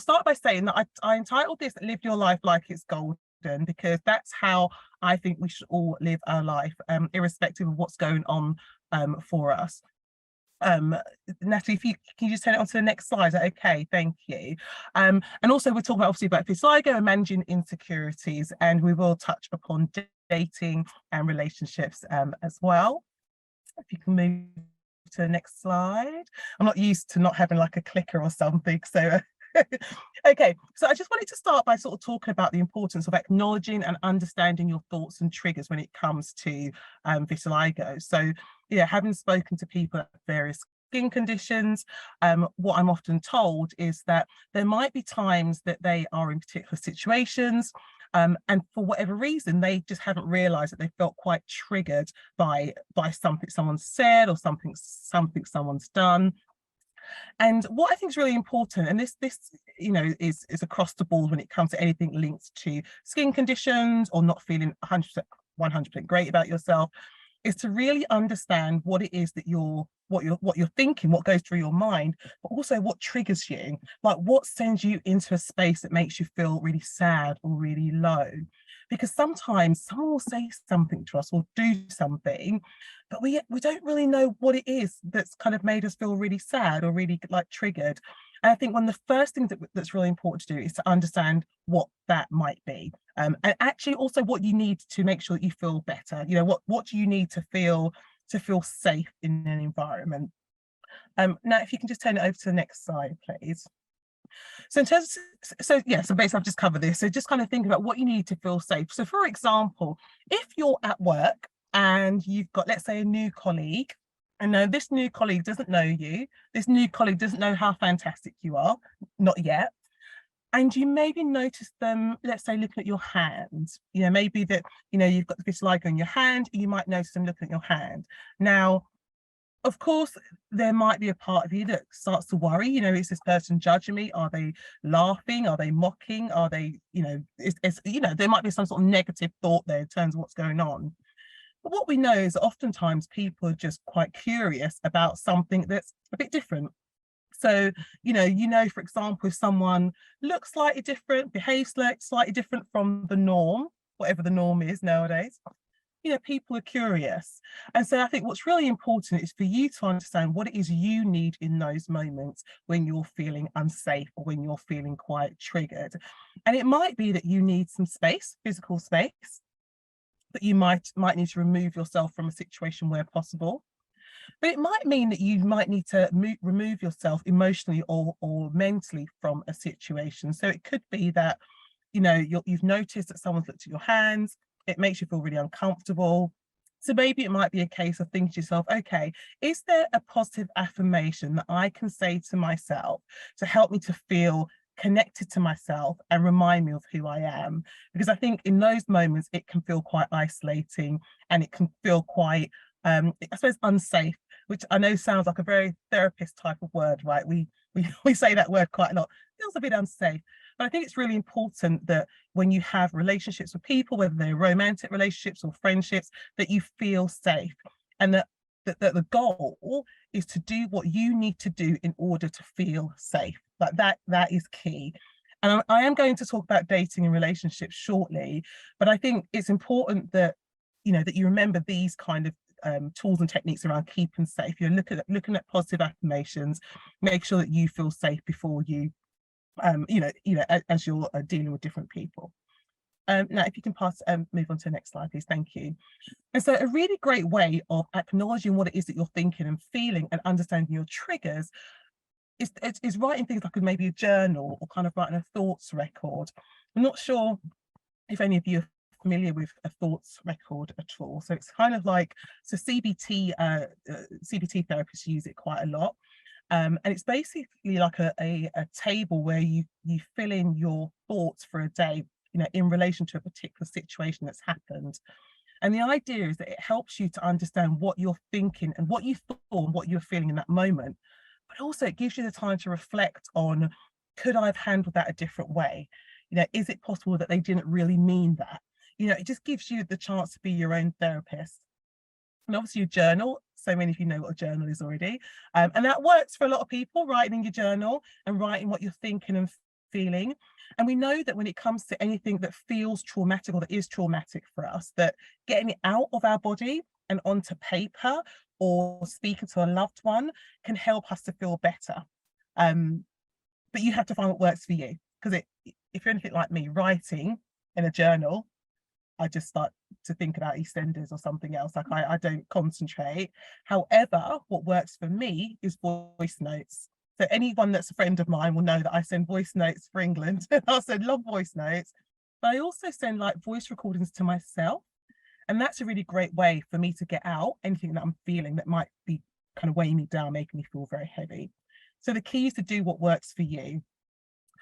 start by saying that I entitled this "Live Your Life Like It's Golden" because that's how I think we should all live our life, irrespective of what's going on for us. Natalie, if you can you just turn it on to the next slide? Okay, thank you. And also we're talking obviously about vitiligo and managing insecurities, and we will touch upon dating and relationships as well. If you can move to the next slide. I'm not used to not having like a clicker or something, so okay, so I just wanted to start by sort of talking about the importance of acknowledging and understanding your thoughts and triggers when it comes to vitiligo. So, yeah, having spoken to people at various skin conditions, what I'm often told is that there might be times that they are in particular situations, and for whatever reason, they just haven't realised that they felt quite triggered by something someone said or something someone's done. And what I think is really important, and this you know is across the board when it comes to anything linked to skin conditions or not feeling 100% great about yourself, is to really understand what it is that what you're thinking, what goes through your mind, but also what triggers you, like what sends you into a space that makes you feel really sad or really low. Because sometimes someone will say something to us or do something, but we don't really know what it is that's kind of made us feel really sad or really like triggered. And I think one of the first things that's really important to do is to understand what that might be, and actually also what you need to make sure that you feel better. You know, what do you need to feel safe in an environment? Now, if you can just turn it over to the next slide, please. So in terms of, so basically I've just covered this. So just kind of think about what you need to feel safe. So for example, if you're at work and you've got, let's say, a new colleague, and this new colleague doesn't know you, this new colleague doesn't know how fantastic you are, not yet. And you maybe notice them, let's say, looking at your hand. You know, maybe that, you know, you've got the vitiligo in your hand, you might notice them looking at your hand. Now, of course, there might be a part of you that starts to worry, you know, is this person judging me? Are they laughing? Are they mocking? Are they, you know, you know, there might be some sort of negative thought there in terms of what's going on. But what we know is oftentimes people are just quite curious about something that's a bit different. So, you know, for example, if someone looks slightly different, behaves slightly different from the norm, whatever the norm is nowadays, you know, people are curious. And so I think what's really important is for you to understand what it is you need in those moments when you're feeling unsafe or when you're feeling quite triggered. And it might be that you need some space, physical space, that you might need to remove yourself from a situation where possible. But it might mean that you might need to remove yourself emotionally or mentally from a situation. So it could be that, you know, you've noticed that someone's looked at your hands, it makes you feel really uncomfortable. So maybe it might be a case of thinking to yourself, okay, is there a positive affirmation that I can say to myself to help me to feel connected to myself and remind me of who I am? Because I think in those moments, it can feel quite isolating and it can feel quite, I suppose, unsafe, which I know sounds like a very therapist type of word, right? We say that word quite a lot. It feels a bit unsafe. But I think it's really important that when you have relationships with people, whether they're romantic relationships or friendships, that you feel safe, and that the goal is to do what you need to do in order to feel safe. Like that is key. And I am going to talk about dating and relationships shortly, but I think it's important that, you know, that you remember these kind of tools and techniques around keeping safe. You're looking at positive affirmations, make sure that you feel safe before you, you know, as you're dealing with different people. Now, if you can move on to the next slide, please. Thank you. And so a really great way of acknowledging what it is that you're thinking and feeling and understanding your triggers is writing things like maybe a journal or kind of writing a thoughts record. I'm not sure if any of you are familiar with a thoughts record at all. So it's kind of like, so CBT therapists use it quite a lot. And it's basically like a table where you fill in your thoughts for a day, you know, in relation to a particular situation that's happened. And the idea is that it helps you to understand what you're thinking and what you thought and what you're feeling in that moment. But also it gives you the time to reflect on, could I have handled that a different way? You know, is it possible that they didn't really mean that? You know, it just gives you the chance to be your own therapist. And obviously you journal. So many of you know what a journal is already. And that works for a lot of people, writing in your journal and writing what you're thinking and feeling. And we know that when it comes to anything that feels traumatic or that is traumatic for us, that getting it out of our body and onto paper or speaking to a loved one can help us to feel better. But you have to find what works for you, because if you're anything like me, writing in a journal, I just start to think about EastEnders or something else. Like I don't concentrate. However, what works for me is voice notes. So anyone that's a friend of mine will know that I send voice notes for England. I send long voice notes, but I also send like voice recordings to myself. And that's a really great way for me to get out anything that I'm feeling that might be kind of weighing me down, making me feel very heavy. So the key is to do what works for you.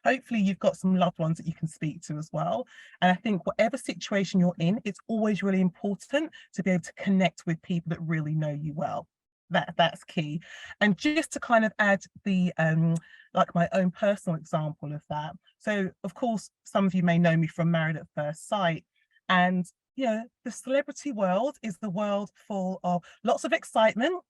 Hopefully you've got some loved ones that you can speak to as well. And I think whatever situation you're in, it's always really important to be able to connect with people that really know you well. That's key. And just to kind of add the like my own personal example of that. So of course, some of you may know me from Married at First Sight. And you know, the celebrity world is the world full of lots of excitement,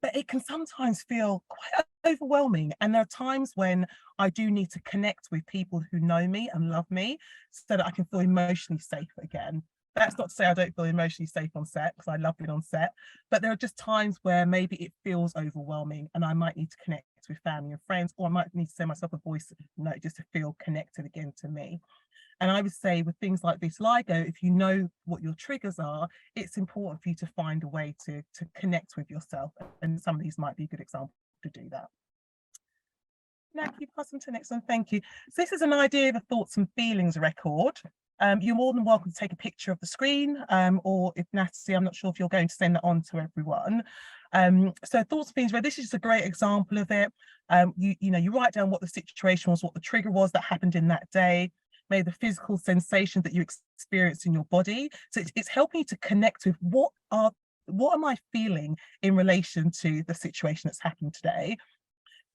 but it can sometimes feel quite overwhelming. And there are times when I do need to connect with people who know me and love me so that I can feel emotionally safe again. That's not to say I don't feel emotionally safe on set, because I love being on set, but there are just times where maybe it feels overwhelming and I might need to connect with family and friends, or I might need to send myself a voice note just to feel connected again to me. And I would say with things like vitiligo, if you know what your triggers are, it's important for you to find a way to connect with yourself. And some of these might be a good example to do that. Now, can you pass on to the next one? Thank you. So this is an idea of a thoughts and feelings record. You're more than welcome to take a picture of the screen, or if Natalie, I'm not sure if you're going to send that on to everyone. So thoughts and feelings, this is just a great example of it. You know, you write down what the situation was, what the trigger was that happened in that day, maybe the physical sensation that you experience in your body. So it's helping you to connect with what am I feeling in relation to the situation that's happened today.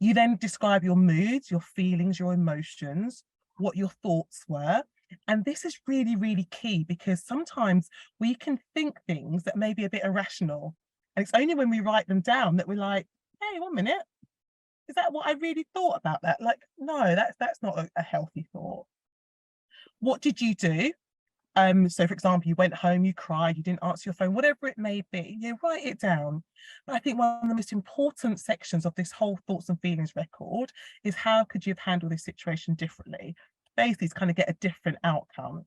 You then describe your moods, your feelings, your emotions, what your thoughts were. And this is really, really key, because sometimes we can think things that may be a bit irrational. And it's only when we write them down that we're like, hey, 1 minute, is that what I really thought about that? Like, no, that's not a healthy thought. What did you do? So for example, you went home, you cried, you didn't answer your phone, whatever it may be, you write it down. But I think one of the most important sections of this whole thoughts and feelings record is how could you have handled this situation differently? Basically, to kind of get a different outcome.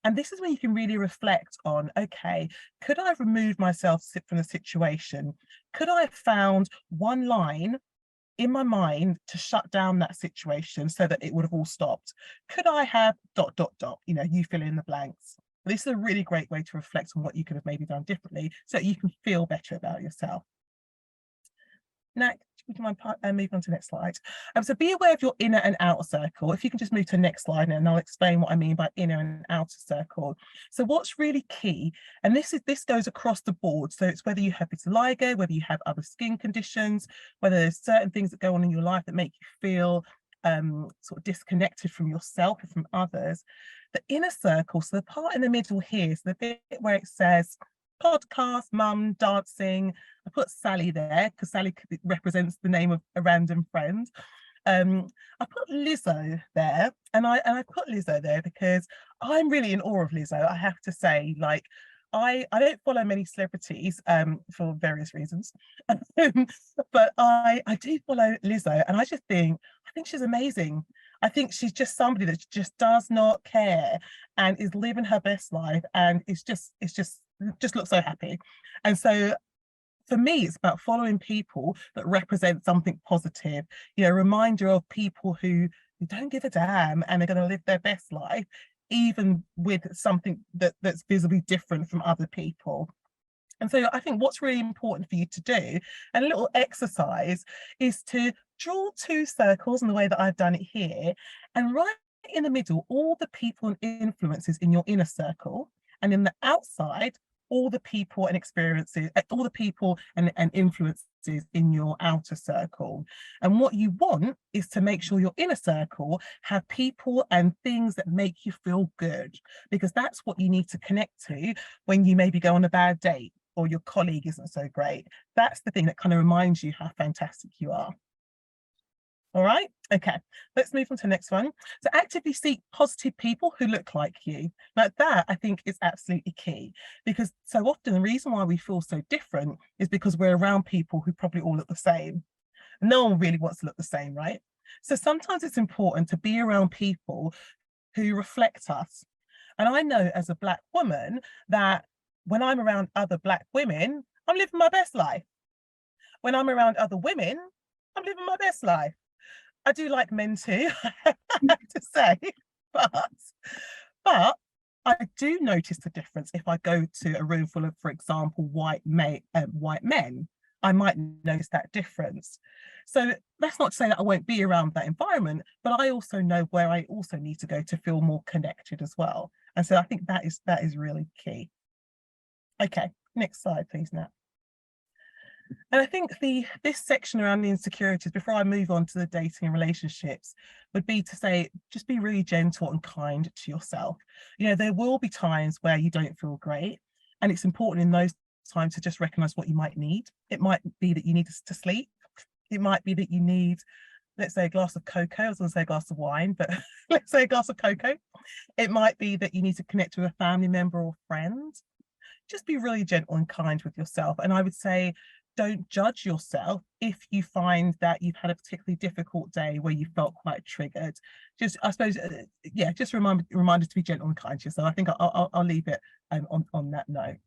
And this is when you can really reflect on, okay, could I have removed myself from the situation? Could I have found one line in my mind to shut down that situation so that it would have all stopped? Could I have ... You know, you fill in the blanks. This is a really great way to reflect on what you could have maybe done differently so that you can feel better about yourself. Now, would you mind moving on to the next slide? So be aware of your inner and outer circle. If you can just move to the next slide, and I'll explain what I mean by inner and outer circle. So what's really key, and this goes across the board. So it's whether you have vitiligo, whether you have other skin conditions, whether there's certain things that go on in your life that make you feel sort of disconnected from yourself and from others. The inner circle, so the part in the middle here, so the bit where it says podcast, mum, dancing. I put Sally there because Sally represents the name of a random friend. I put Lizzo there, and I put Lizzo there because I'm really in awe of Lizzo, I have to say. Like, I don't follow many celebrities for various reasons, but I do follow Lizzo, and I think she's amazing. I think she's just somebody that just does not care and is living her best life, and it's just looks so happy. And so for me, it's about following people that represent something positive, you know, a reminder of people who don't give a damn and are going to live their best life, even with something that's visibly different from other people. And so I think what's really important for you to do, and a little exercise, is to draw 2 circles in the way that I've done it here, and right in the middle, all the people and influences in your inner circle, and in the outside, all the people and experiences, all the people and influences in your outer circle. And what you want is to make sure your inner circle have people and things that make you feel good, because that's what you need to connect to when you maybe go on a bad date or your colleague isn't so great. That's the thing that kind of reminds you how fantastic you are. All right, okay, let's move on to the next one. So actively seek positive people who look like you. Now that I think is absolutely key, because so often the reason why we feel so different is because we're around people who probably all look the same. No one really wants to look the same, right? So sometimes it's important to be around people who reflect us. And I know as a Black woman that when I'm around other Black women, I'm living my best life. When I'm around other women, I'm living my best life. I do like men too, I have to say, but but I do notice the difference if I go to a room full of, for example, white men. I might notice that difference. So that's not to say that I won't be around that environment, but I also know where I also need to go to feel more connected as well. And so I think that is really key. Okay, next slide, please, Nat. And I think this section around the insecurities, before I move on to the dating and relationships, would be to say, just be really gentle and kind to yourself. You know, there will be times where you don't feel great, and it's important in those times to just recognize what you might need. It might be that you need to sleep. It might be that you need, let's say, a glass of cocoa. I was going to say a glass of wine, but let's say a glass of cocoa. It might be that you need to connect with a family member or friend. Just be really gentle and kind with yourself. And I would say, don't judge yourself if you find that you've had a particularly difficult day where you felt quite triggered. Just, I suppose, yeah, just remind us to be gentle and kind to yourself. I think I'll leave it on that note.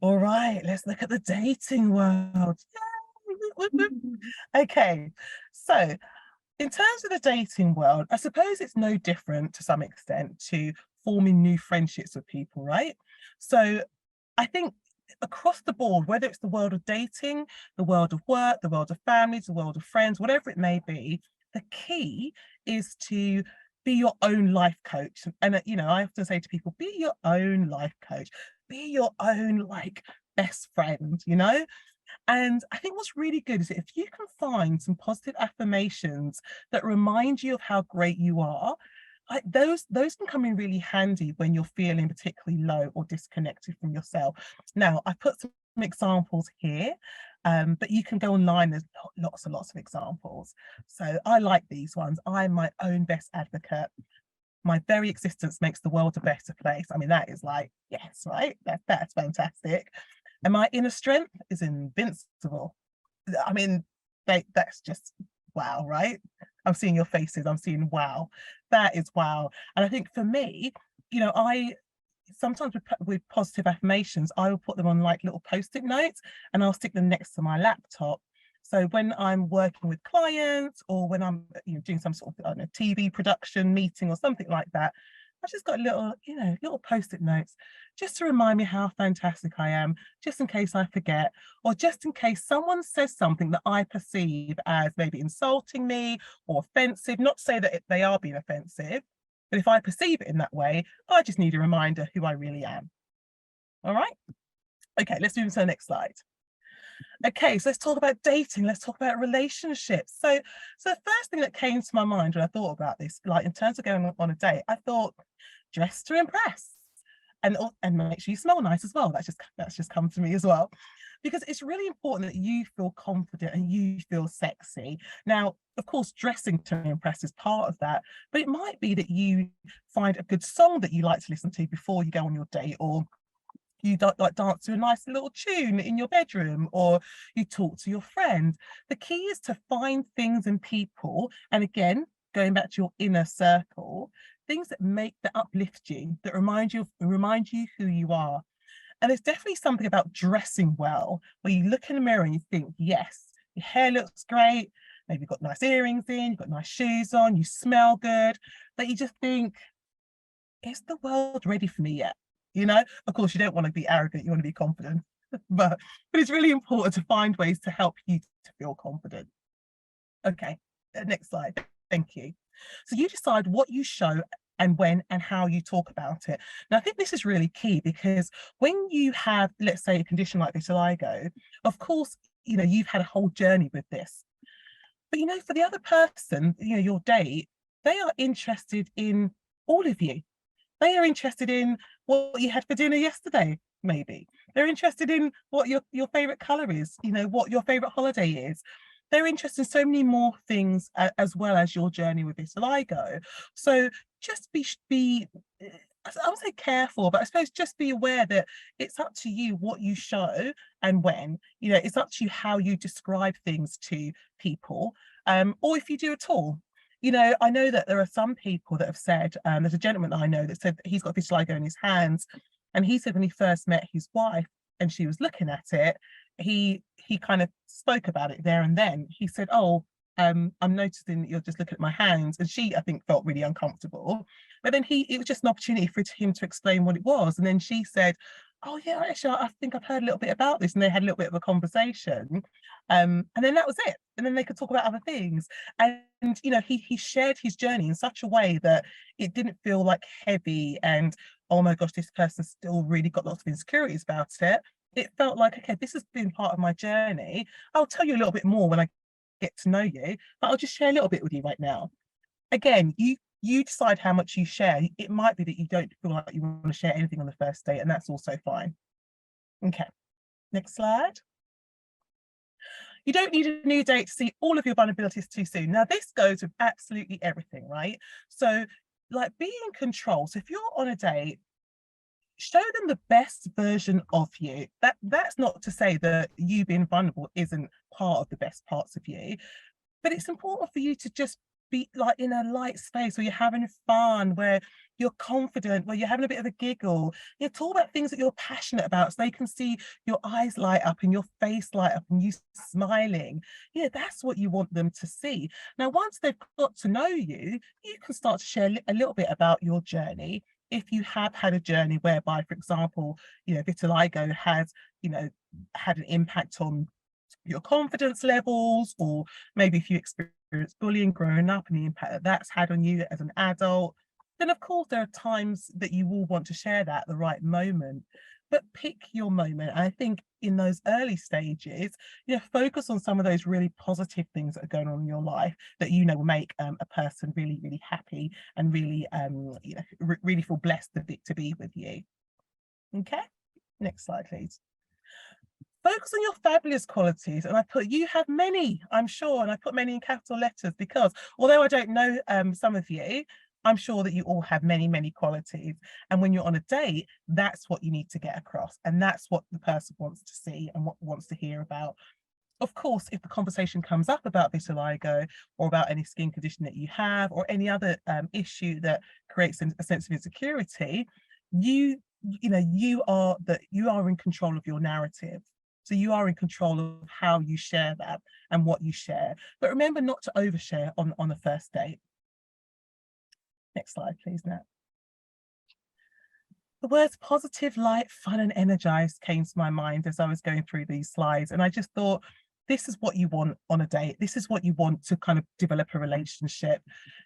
All right, let's look at the dating world. Okay, so in terms of the dating world, I suppose it's no different to some extent to forming new friendships with people, right? So I think across the board, whether it's the world of dating, the world of work, the world of families, the world of friends, whatever it may be, the key is to be your own life coach. And, you know, I often say to people, be your own life coach, be your own like best friend, you know? And I think what's really good is if you can find some positive affirmations that remind you of how great you are, those can come in really handy when you're feeling particularly low or disconnected from yourself. Now, I've put some examples here, but you can go online. There's lots and lots of examples. So I like these ones. I'm my own best advocate. My very existence makes the world a better place. I mean, that is like, yes, right? That's fantastic. And my inner strength is invincible. I mean, that's just wow, right? I'm seeing your faces. I'm seeing wow. That is wow. And I think for me, you know, I sometimes with positive affirmations, I will put them on like little post-it notes and I'll stick them next to my laptop. So when I'm working with clients or when I'm doing some sort of, I don't know, TV production meeting or something like that, I've just got little, little post-it notes just to remind me how fantastic I am, just in case I forget, or just in case someone says something that I perceive as maybe insulting me or offensive. Not to say that they are being offensive, but if I perceive it in that way, I just need a reminder who I really am. All right. Okay, let's move to the next slide. Okay, so let's talk about dating. Let's talk about relationships. So the first thing that came to my mind when I thought about this, like in terms of going on a date, I thought, dress to impress, and make sure you smell nice as well. That's just come to me as well, because it's really important that you feel confident and you feel sexy. Now, of course, dressing to impress is part of that, but it might be that you find a good song that you like to listen to before you go on your date, or you don't like dance to a nice little tune in your bedroom, or you talk to your friend. The key is to find things in people, and again, going back to your inner circle, things that uplift you, that remind you who you are. And there's definitely something about dressing well, where you look in the mirror and you think, yes, your hair looks great, maybe you've got nice earrings in, you've got nice shoes on, you smell good, that you just think, is the world ready for me yet? Of course, you don't want to be arrogant, you want to be confident, but it's really important to find ways to help you to feel confident. Okay, next slide. Thank you. So you decide what you show and when and how you talk about it. Now, I think this is really key, because when you have, let's say, a condition like vitiligo, of course, you've had a whole journey with this. But, for the other person, your date, they are interested in all of you. They are interested in what you had for dinner yesterday, maybe. They're interested in what your favorite color is, what your favorite holiday is. they're interested in so many more things, as well as your journey with vitiligo. So just be I would say careful, but I suppose just be aware that it's up to you what you show and when. You know, it's up to you how you describe things to people, or if you do at all. You know, I know that there are some people that have said, there's a gentleman that I know that said that he's got vitiligo in his hands, and he said when he first met his wife and she was looking at it, he kind of spoke about it there and then. He said, "Oh, I'm noticing that you're just looking at my hands," and she, I think, felt really uncomfortable. But then it was just an opportunity for him to explain what it was, and then she said, "Oh yeah, actually, I think I've heard a little bit about this," and they had a little bit of a conversation, and then that was it. And then they could talk about other things. And you know, he shared his journey in such a way that it didn't feel like heavy and, oh my gosh, this person still really got lots of insecurities about it. It felt like, okay, this has been part of my journey. I'll tell you a little bit more when I get to know you, but I'll just share a little bit with you right now. Again, you decide how much you share. It might be that you don't feel like you want to share anything on the first date, and that's also fine. Okay, next slide. You don't need a new date to see all of your vulnerabilities too soon. Now, this goes with absolutely everything, right? So, like, be in control. So if you're on a date, show them the best version of you. That's not to say that you being vulnerable isn't part of the best parts of you, but it's important for you to just be like in a light space where you're having fun, where you're confident, where you're having a bit of a giggle. You talk about things that you're passionate about so they can see your eyes light up and your face light up and you smiling. Yeah, that's what you want them to see. Now, once they've got to know you, you can start to share a little bit about your journey. If you have had a journey whereby, for example, you know, vitiligo has, you know, had an impact on your confidence levels, or maybe if you experienced bullying growing up and the impact that that's had on you as an adult, then of course there are times that you will want to share that at the right moment. But pick your moment. And I think in those early stages, you know, focus on some of those really positive things that are going on in your life that you know will make a person really, really happy and really, you know, really feel blessed to be with you. Okay, next slide, please. Focus on your fabulous qualities. And I put, you have many, I'm sure, and I put many in capital letters because although I don't know some of you, I'm sure that you all have many, many qualities. And when you're on a date, that's what you need to get across. And that's what the person wants to see and what wants to hear about. Of course, if the conversation comes up about vitiligo or about any skin condition that you have or any other issue that creates a sense of insecurity, you know, you are in control of your narrative. So you are in control of how you share that and what you share. But remember not to overshare on the first date. Next slide, please, Nat. The words positive, light, fun, and energized came to my mind as I was going through these slides. And I just thought, this is what you want on a date. This is what you want to kind of develop a relationship.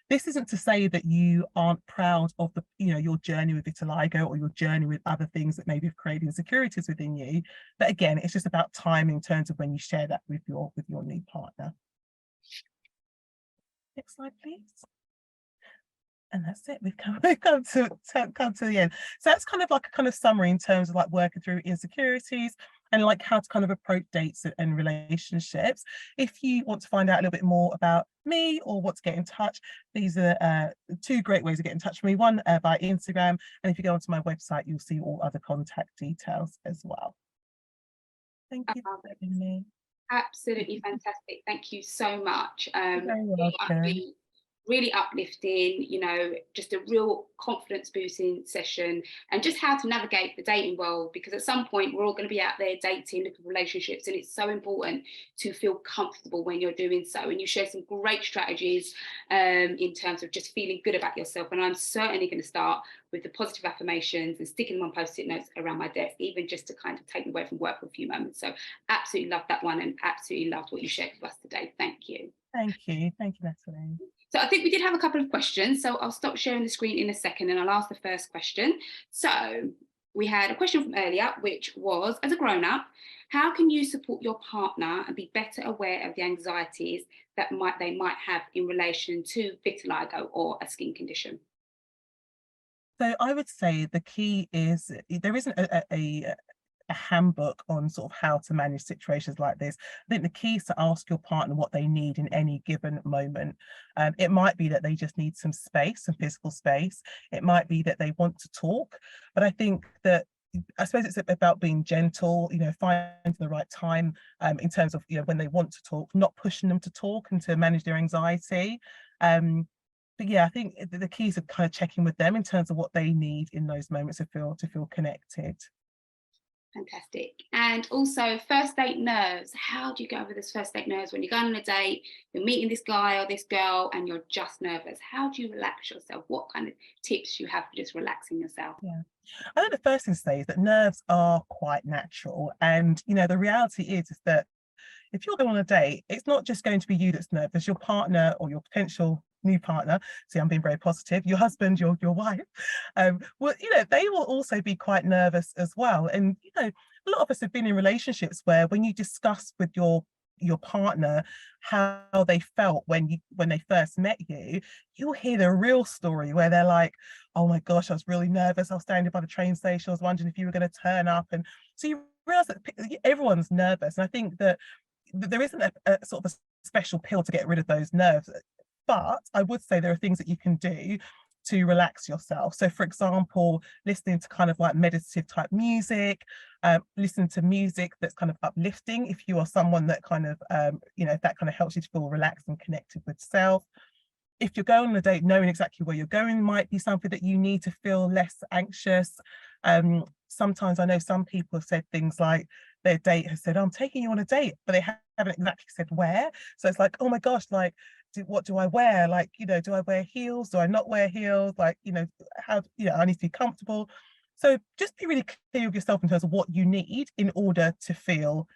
This isn't to say that you aren't proud of the, you know, your journey with vitiligo or your journey with other things that maybe have created insecurities within you. But again, it's just about time in terms of when you share that with your new partner. Next slide, please. And that's it. We've come to the end. So that's kind of like a kind of summary in terms of like working through insecurities and like how to kind of approach dates and relationships. If you want to find out a little bit more about me or want to get in touch, these are two great ways to get in touch with me. One by Instagram, and if you go onto my website, you'll see all other contact details as well. Thank you for having me. Absolutely fantastic. Thank you so much. You're very welcome. Really uplifting, you know, just a real confidence boosting session, and just how to navigate the dating world, because at some point we're all going to be out there dating, looking for relationships, and it's so important to feel comfortable when you're doing so. And you share some great strategies in terms of just feeling good about yourself. And I'm certainly going to start with the positive affirmations and sticking them on post-it notes around my desk, even just to kind of take me away from work for a few moments. So absolutely love that one, and absolutely loved what you shared with us today. Thank you. Thank you, Natalie. So I think we did have a couple of questions, so I'll stop sharing the screen in a second and I'll ask the first question. So we had a question from earlier, which was, as a grown-up, how can you support your partner and be better aware of the anxieties that they might have in relation to vitiligo or a skin condition? So I would say the key is there isn't a handbook on sort of how to manage situations like this. I think the key is to ask your partner what they need in any given moment. It might be that they just need some space, some physical space. It might be that they want to talk, but I think that, I suppose it's about being gentle, finding the right time, in terms of, when they want to talk, not pushing them to talk and to manage their anxiety. But yeah, I think the keys are kind of checking with them in terms of what they need in those moments to feel connected. Fantastic. And also first date nerves. How do you go over this first date nerves when you're going on a date, you're meeting this guy or this girl and you're just nervous? How do you relax yourself? What kind of tips you have for just relaxing yourself? Yeah. I think the first thing to say is that nerves are quite natural. And, the reality is that if you're going on a date, it's not just going to be you that's nervous, your partner or your potential new partner. See, I'm being very positive. Your husband, your wife, well, they will also be quite nervous as well. And a lot of us have been in relationships where when you discuss with your partner how they felt when they first met you, you'll hear the real story where they're like, oh my gosh, I was really nervous, I was standing by the train station, I was wondering if you were going to turn up. And so you realize that everyone's nervous, and I think that there isn't a sort of a special pill to get rid of those nerves. But I would say there are things that you can do to relax yourself. So for example, listening to kind of like meditative type music, listen to music that's kind of uplifting if you are someone that kind of, if that kind of helps you to feel relaxed and connected with self. If you're going on a date, knowing exactly where you're going might be something that you need to feel less anxious. Sometimes I know some people have said things like their date has said, I'm taking you on a date, but they haven't exactly said where. So it's like, oh my gosh, like, what do I wear? Like, do I wear heels? Do I not wear heels? Like, how, I need to be comfortable. So just be really clear with yourself in terms of what you need in order to feel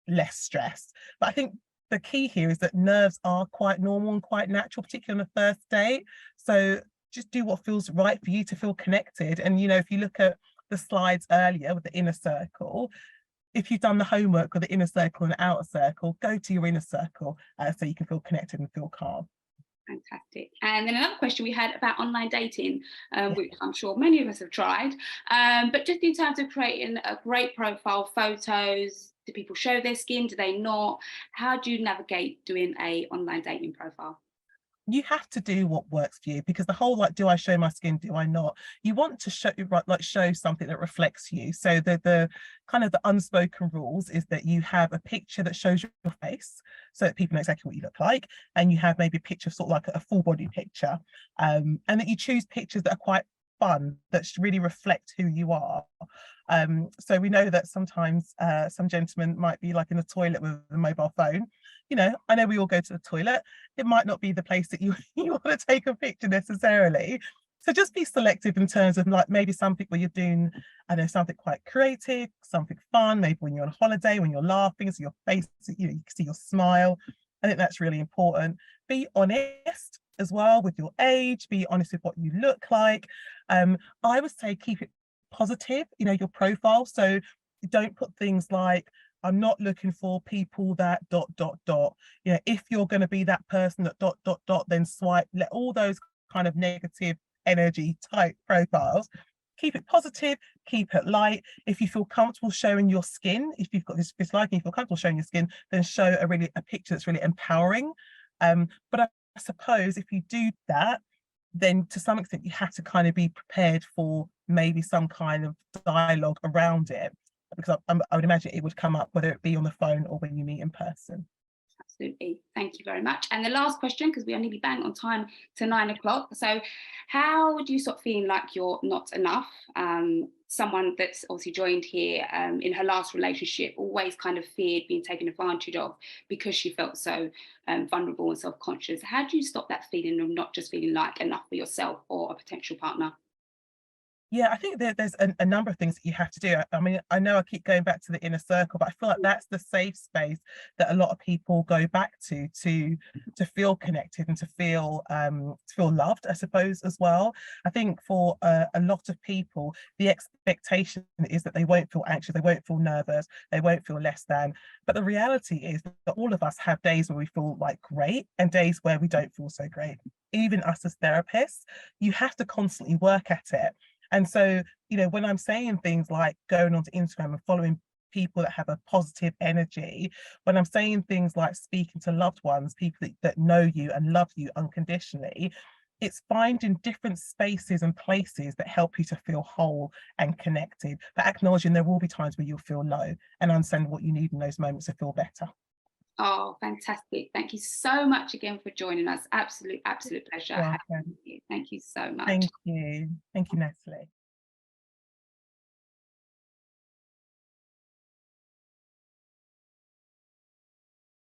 less stressed. But I think the key here is that nerves are quite normal and quite natural, particularly on a first date. So just do what feels right for you to feel connected. And, if you look at the slides earlier with the inner circle, if you've done the homework with the inner circle and the outer circle, go to your inner circle so you can feel connected and feel calm. Fantastic. And then another question we had about online dating, which I'm sure many of us have tried, but just in terms of creating a great profile, photos, do people show their skin? Do they not? How do you navigate doing a online dating profile? You have to do what works for you, because the whole like, do I show my skin, do I not, you want to show something that reflects you. So the kind of the unspoken rules is that you have a picture that shows your face so that people know exactly what you look like, and you have maybe a picture, sort of like a full body picture, and that you choose pictures that are quite fun, that really reflect who you are. So we know that sometimes some gentlemen might be like in the toilet with a mobile phone. I know we all go to the toilet. It might not be the place that you want to take a picture necessarily. So just be selective in terms of like maybe something where you're doing, I know, something quite creative, something fun, maybe when you're on holiday, when you're laughing, so your face, you can see your smile. I think that's really important. Be honest as well with your age, be honest with what you look like. I would say keep it positive, your profile. So don't put things like, I'm not looking for people that ... If you're going to be that person that ... then swipe, let all those kind of negative energy type profiles. Keep it positive, keep it light. If you feel comfortable showing your skin, if you've got this dislike and you feel comfortable showing your skin, then show a picture that's really empowering. But I suppose if you do that, then to some extent you have to kind of be prepared for maybe some kind of dialogue around it, because I would imagine it would come up whether it be on the phone or when you meet in person. Absolutely. Thank you very much. And the last question, because we are nearly bang on time to 9 o'clock. So how do you stop feeling like you're not enough? Someone that's obviously joined here in her last relationship always kind of feared being taken advantage of because she felt so vulnerable and self-conscious. How do you stop that feeling of not just feeling like enough for yourself or a potential partner? Yeah, I think there's a number of things that you have to do. I mean, I know I keep going back to the inner circle, but I feel like that's the safe space that a lot of people go back to feel connected and to feel loved, I suppose, as well. I think for a lot of people, the expectation is that they won't feel anxious, they won't feel nervous, they won't feel less than. But the reality is that all of us have days where we feel like great and days where we don't feel so great. Even us as therapists, you have to constantly work at it. And so, you know, when I'm saying things like going onto Instagram and following people that have a positive energy, when I'm saying things like speaking to loved ones, people that know you and love you unconditionally, it's finding different spaces and places that help you to feel whole and connected, but acknowledging there will be times where you'll feel low and understand what you need in those moments to feel better. Oh, fantastic. Thank you so much again for joining us. Absolute pleasure having Welcome. you. Thank you so much. Thank you. Thank you, Natalie.